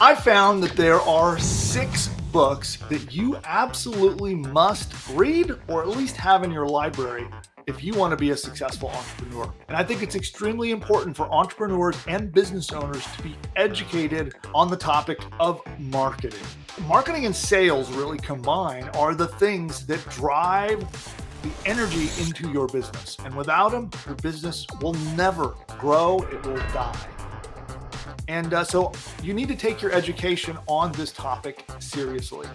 I found that there are 6 books that you absolutely must read or at least have in your library if you want to be a successful entrepreneur. And I think it's extremely important for entrepreneurs and business owners to be educated on the topic of marketing. Marketing and sales really combined are the things that drive the energy into your business. And without them, your business will never grow, it will die. And so you need to take your education on this topic seriously.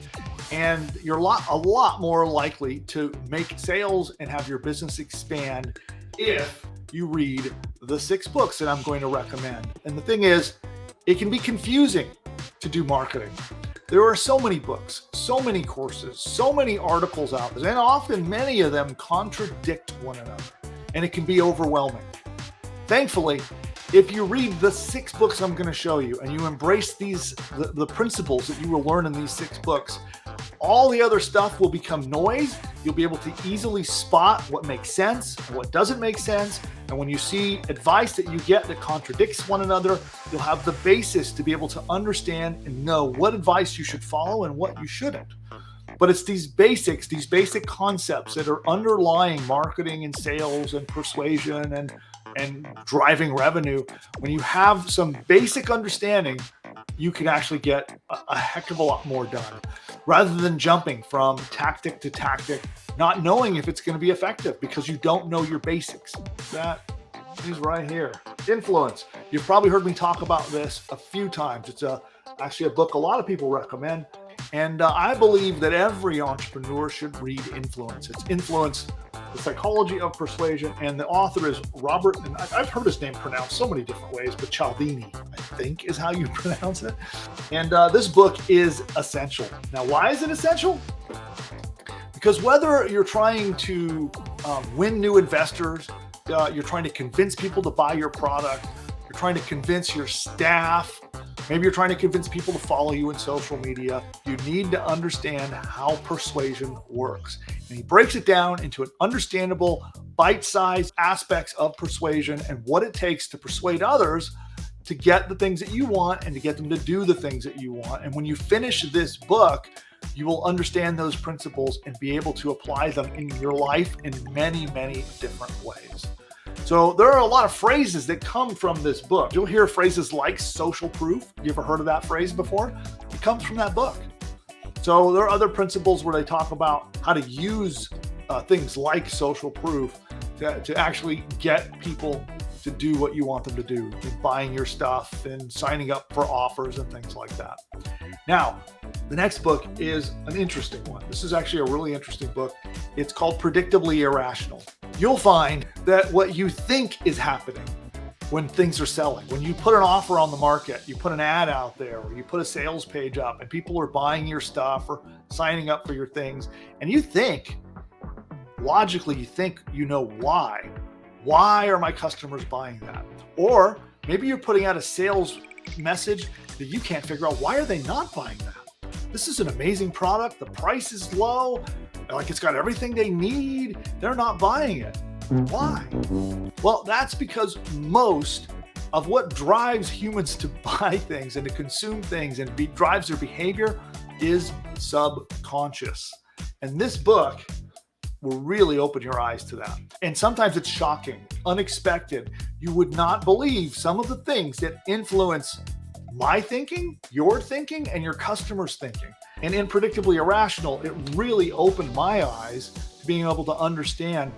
And you're a lot more likely to make sales and have your business expand if you read the 6 books that I'm going to recommend. And the thing is, it can be confusing to do marketing. There are so many books, so many courses, so many articles out there, and often many of them contradict one another, and it can be overwhelming. Thankfully, if you read the 6 books I'm going to show you and you embrace the principles that you will learn in these 6 books, all the other stuff will become noise. You'll be able to easily spot what makes sense and what doesn't make sense. And when you see advice that you get that contradicts one another, you'll have the basis to be able to understand and know what advice you should follow and what you shouldn't. But it's these basic concepts that are underlying marketing and sales and persuasion and driving revenue. When you have some basic understanding, you can actually get a heck of a lot more done rather than jumping from tactic to tactic, not knowing if it's going to be effective because you don't know your basics. That is right here. Influence. You've probably heard me talk about this a few times. It's actually a book a lot of people recommend. And I believe that every entrepreneur should read Influence. It's Influence, The Psychology of Persuasion, and the author is Robert, and I've heard his name pronounced so many different ways, but Cialdini, I think is how you pronounce it. And this book is essential. Now, why is it essential? Because whether you're trying to win new investors, you're trying to convince people to buy your product, you're trying to convince your staff, maybe you're trying to convince people to follow you in social media, you need to understand how persuasion works. And he breaks it down into an understandable, bite-sized aspects of persuasion and what it takes to persuade others to get the things that you want and to get them to do the things that you want. And when you finish this book, you will understand those principles and be able to apply them in your life in many, many different ways. So there are a lot of phrases that come from this book. You'll hear phrases like social proof. You ever heard of that phrase before? It comes from that book. So there are other principles where they talk about how to use things like social proof to actually get people to do what you want them to do, buying your stuff and signing up for offers and things like that. Now, the next book is an interesting one. This is actually a really interesting book. It's called Predictably Irrational. You'll find that what you think is happening when things are selling, when you put an offer on the market, you put an ad out there, or you put a sales page up and people are buying your stuff or signing up for your things, and you think, logically, you think you know why. Why are my customers buying that? Or maybe you're putting out a sales message that you can't figure out, why are they not buying that? This is an amazing product. The price is low. Like it's got everything they need. They're not buying it. Why? Well, that's because most of what drives humans to buy things and to consume things and drives their behavior is subconscious. And this book will really open your eyes to that. And sometimes it's shocking, unexpected. You would not believe some of the things that influence my thinking, your thinking, and your customers' thinking. And in Predictably Irrational, it really opened my eyes to being able to understand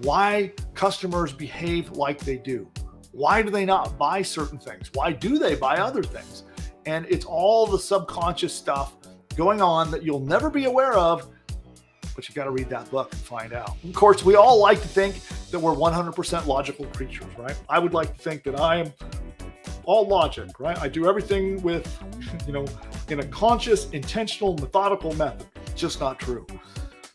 why customers behave like they do. Why do they not buy certain things? Why do they buy other things? And it's all the subconscious stuff going on that you'll never be aware of, but you got to read that book and find out. Of course, we all like to think that we're 100% logical creatures, right? I would like to think that I am all logic, right? I do everything with, in a conscious, intentional, methodical method. It's just not true.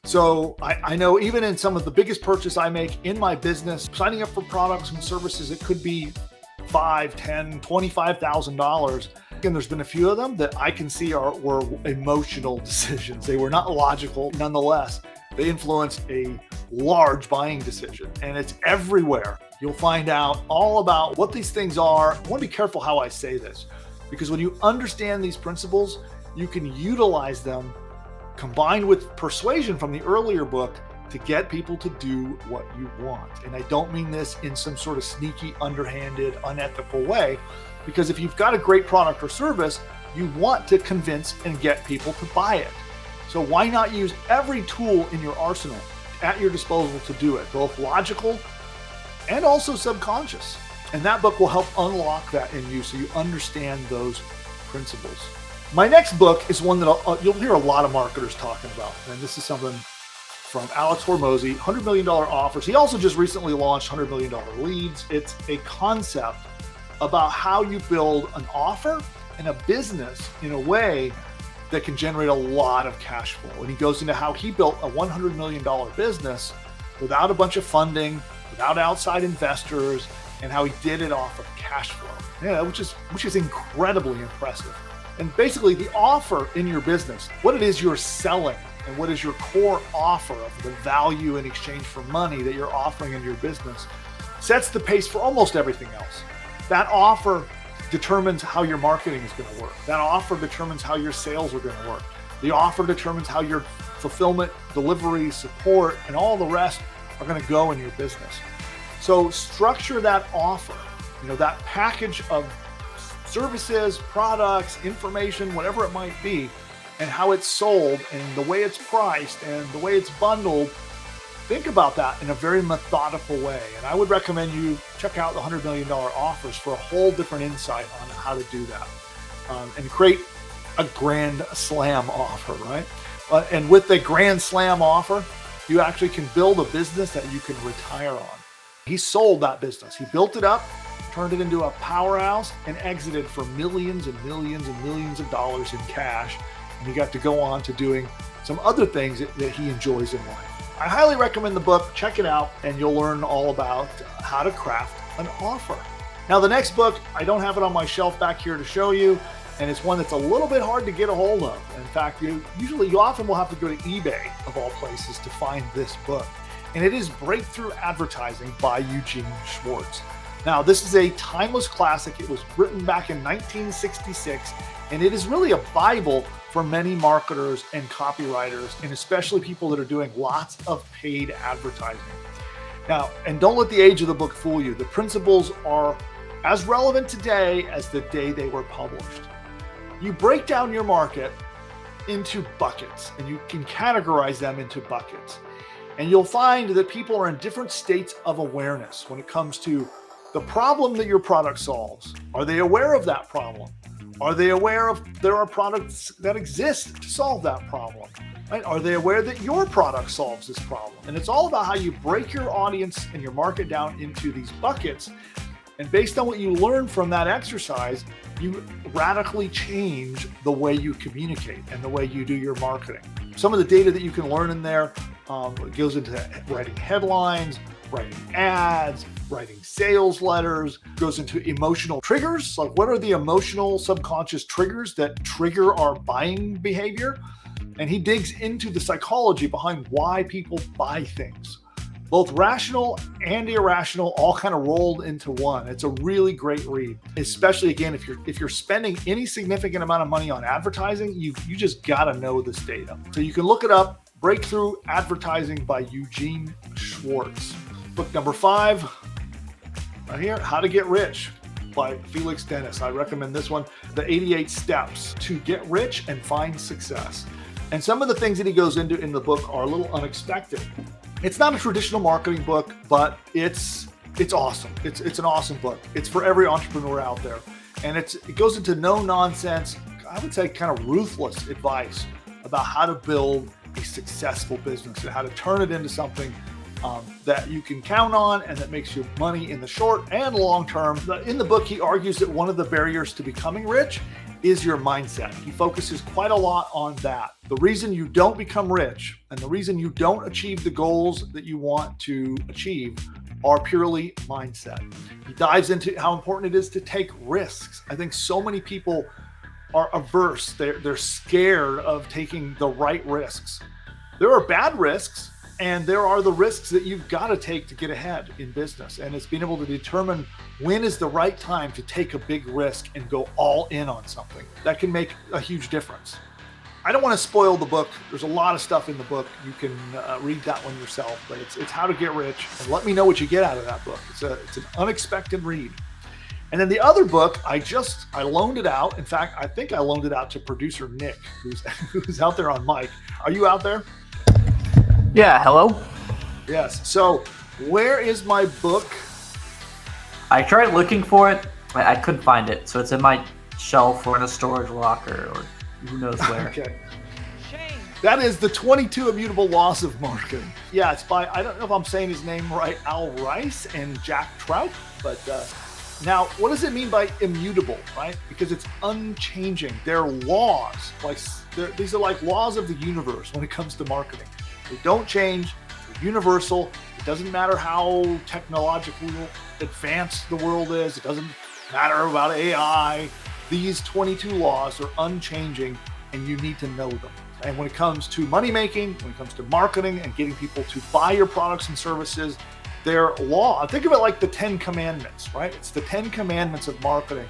So I know even in some of the biggest purchases I make in my business, signing up for products and services, it could be $5,000, $10,000, $25,000. And there's been a few of them that I can see were emotional decisions. They were not logical. Nonetheless, they influenced a large buying decision, and it's everywhere. You'll find out all about what these things are. I want to be careful how I say this. because when you understand these principles, you can utilize them combined with persuasion from the earlier book to get people to do what you want. And I don't mean this in some sort of sneaky, underhanded, unethical way, because if you've got a great product or service, you want to convince and get people to buy it. So why not use every tool in your arsenal at your disposal to do it, both logical and also subconscious. And that book will help unlock that in you so you understand those principles. My next book is one that you'll hear a lot of marketers talking about. And this is something from Alex Hormozy, $100 million offers. He also just recently launched $100 million leads. It's a concept about how you build an offer and a business in a way that can generate a lot of cash flow. And he goes into how he built a $100 million business without a bunch of funding, without outside investors, and how he did it off of cash flow. Yeah, which is incredibly impressive. And basically the offer in your business, what it is you're selling and what is your core offer of the value in exchange for money that you're offering in your business, sets the pace for almost everything else. That offer determines how your marketing is going to work. That offer determines how your sales are going to work. The offer determines how your fulfillment, delivery, support, and all the rest are going to go in your business. So structure that offer, that package of services, products, information, whatever it might be, and how it's sold and the way it's priced and the way it's bundled. Think about that in a very methodical way. And I would recommend you check out the $100 million offers for a whole different insight on how to do that and create a grand slam offer, right? And with the grand slam offer, you actually can build a business that you can retire on. He sold that business. He built it up, turned it into a powerhouse, and exited for millions and millions and millions of dollars in cash. And he got to go on to doing some other things that he enjoys in life. I highly recommend the book. Check it out, and you'll learn all about how to craft an offer. Now, the next book, I don't have it on my shelf back here to show you, and it's one that's a little bit hard to get a hold of. In fact, you often will have to go to eBay, of all places, to find this book. And it is Breakthrough Advertising by Eugene Schwartz. Now, this is a timeless classic. It was written back in 1966, and it is really a Bible for many marketers and copywriters, and especially people that are doing lots of paid advertising. Now, and don't let the age of the book fool you. The principles are as relevant today as the day they were published. You break down your market into buckets, and you can categorize them into buckets. And you'll find that people are in different states of awareness when it comes to the problem that your product solves. Are they aware of that problem? Are they aware of there are products that exist to solve that problem? Right? Are they aware that your product solves this problem? And it's all about how you break your audience and your market down into these buckets. And based on what you learn from that exercise, you radically change the way you communicate and the way you do your marketing. Some of the data that you can learn in there goes into writing headlines, writing ads, writing sales letters, goes into emotional triggers. Like, what are the emotional subconscious triggers that trigger our buying behavior? And he digs into the psychology behind why people buy things. Both rational and irrational all kind of rolled into one. It's a really great read, especially again, if you're spending any significant amount of money on advertising, you just gotta know this data. So you can look it up, Breakthrough Advertising by Eugene Schwartz. Book number 5, right here, How to Get Rich by Felix Dennis. I recommend this one, The 88 Steps to Get Rich and Find Success. And some of the things that he goes into in the book are a little unexpected. It's not a traditional marketing book, but it's awesome. It's an awesome book. It's for every entrepreneur out there. And it goes into no nonsense, I would say kind of ruthless advice about how to build a successful business and how to turn it into something that you can count on and that makes you money in the short and long term. In the book, he argues that one of the barriers to becoming rich is your mindset. He focuses quite a lot on that. The reason you don't become rich and the reason you don't achieve the goals that you want to achieve are purely mindset. He dives into how important it is to take risks. I think so many people are averse. They're scared of taking the right risks. There are bad risks, And there are the risks that you've got to take to get ahead in business. And it's being able to determine when is the right time to take a big risk and go all in on something. That can make a huge difference. I don't want to spoil the book. There's a lot of stuff in the book. You can read that one yourself, but it's How to Get Rich. And let me know what you get out of that book. It's an unexpected read. And then the other book, I loaned it out. In fact, I think I loaned it out to producer Nick, who's out there on mic. Are you out there? Yeah, hello? Yes. So where is my book? I tried looking for it, but I couldn't find it. So it's in my shelf or in a storage locker or who knows where. Okay. That is the 22 Immutable Laws of Marketing. Yeah, it's by, I don't know if I'm saying his name right, Al Rice and Jack Trout. But now, what does it mean by immutable, right? Because it's unchanging. They're laws. These are like laws of the universe when it comes to marketing. They don't change. They're universal. It doesn't matter how technologically advanced the world is. It doesn't matter about AI. These 22 laws are unchanging, and you need to know them. And when it comes to money making, when it comes to marketing and getting people to buy your products and services, they're law. Think of it like the 10 Commandments, right? It's the 10 Commandments of marketing.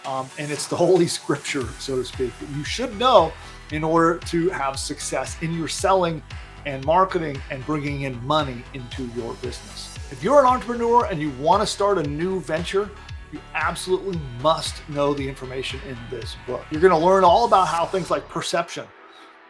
And it's the Holy Scripture, so to speak, that you should know in order to have success in your selling and marketing and bringing in money into your business. If you're an entrepreneur and you want to start a new venture, you absolutely must know the information in this book. You're going to learn all about how things like perception,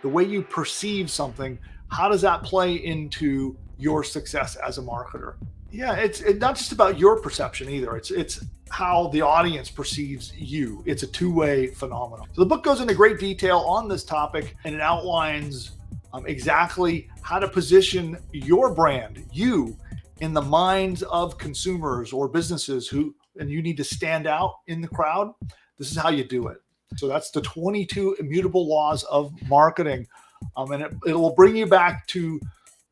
the way you perceive something, how does that play into your success as a marketer? Yeah, it's not just about your perception either. It's how the audience perceives you. It's a two-way phenomenon. So the book goes into great detail on this topic, and it outlines exactly how to position your brand, you, in the minds of consumers or businesses and you need to stand out in the crowd. This is how you do it. So that's the 22 Immutable Laws of Marketing. And it will bring you back to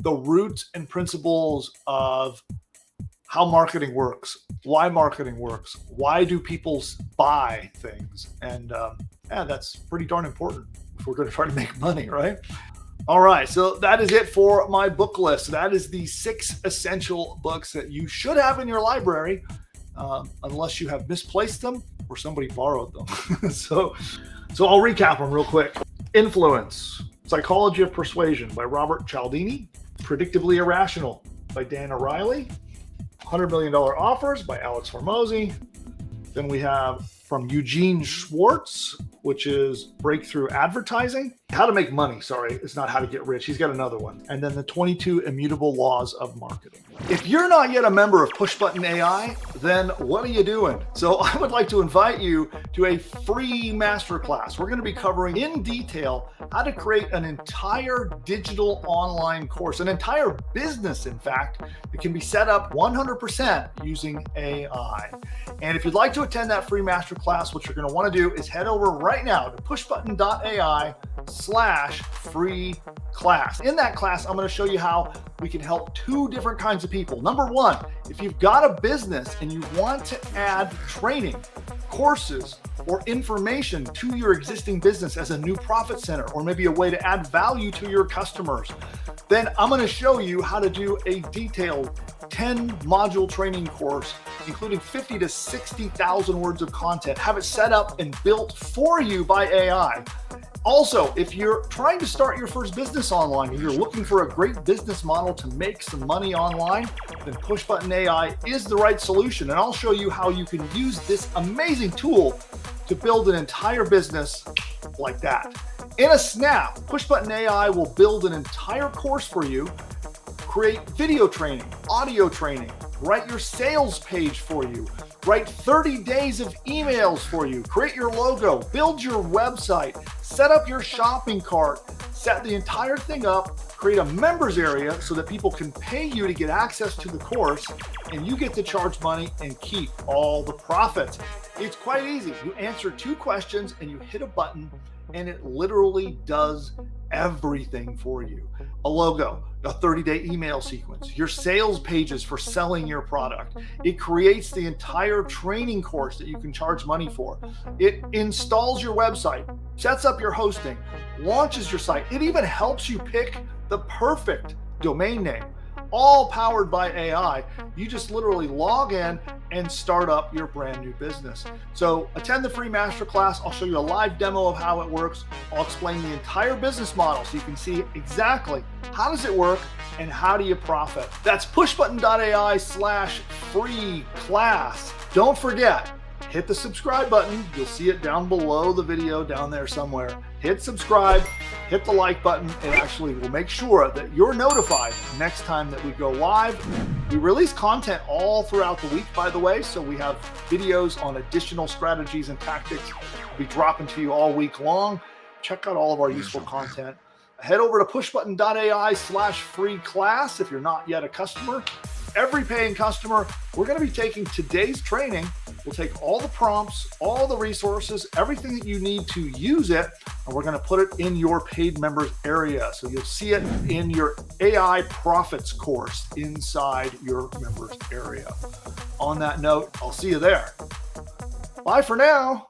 the roots and principles of how marketing works, why marketing works, why do people buy things? And that's pretty darn important if we're going to try to make money, right? All right, so that is it for my book list. That is the 6 essential books that you should have in your library, unless you have misplaced them or somebody borrowed them. So I'll recap them real quick. Influence, Psychology of Persuasion by Robert Cialdini. Predictably Irrational by Dan O'Reilly. $100 Million Offers by Alex Hormozy. Then we have from Eugene Schwartz, which is Breakthrough Advertising. How to Make Money, it's not How to Get Rich. He's got another one. And then the 22 Immutable Laws of Marketing. If you're not yet a member of PushButton AI, then what are you doing? So I would like to invite you to a free masterclass. We're going to be covering in detail how to create an entire digital online course, an entire business, in fact, that can be set up 100% using AI. And if you'd like to attend that free masterclass, what you're going to want to do is head over right now to pushbutton.ai/free class. In that class, I'm going to show you how we can help 2 different kinds of people. Number 1, if you've got a business and you want to add training, courses, or information to your existing business as a new profit center, or maybe a way to add value to your customers, then I'm going to show you how to do a detailed 10-module training course, including 50 to 60,000 words of content. Have it set up and built for you by AI. Also, if you're trying to start your first business online and you're looking for a great business model to make some money online, then PushButton AI is the right solution. And I'll show you how you can use this amazing tool to build an entire business like that. In a snap, PushButton AI will build an entire course for you, create video training, audio training, write your sales page for you, write 30 days of emails for you, create your logo, build your website, set up your shopping cart, set the entire thing up, create a members area so that people can pay you to get access to the course, and you get to charge money and keep all the profits. It's quite easy. You answer 2 questions and you hit a button, and it literally does everything for you. A logo, a 30-day email sequence, your sales pages for selling your product. It creates the entire training course that you can charge money for. It installs your website, sets up your hosting, launches your site. It even helps you pick the perfect domain name, all powered by AI. You just literally log in and start up your brand new business. So attend the free masterclass. I'll show you a live demo of how it works. I'll explain the entire business model so you can see exactly how does it work and how do you profit. That's pushbutton.ai/free class. Don't forget, hit the subscribe button. You'll see it down below the video down there somewhere. Hit subscribe, hit the like button. It actually will make sure that you're notified next time that we go live. We release content all throughout the week, by the way, so we have videos on additional strategies and tactics we'll be dropping to you all week long. Check out all of our useful content. Head over to pushbutton.ai/free class if you're not yet a customer. Every paying customer, we're going to be taking today's training. We'll take all the prompts, all the resources, everything that you need to use it, and we're going to put it in your paid members area. So you'll see it in your AI profits course inside your members area. On that note, I'll see you there. Bye for now.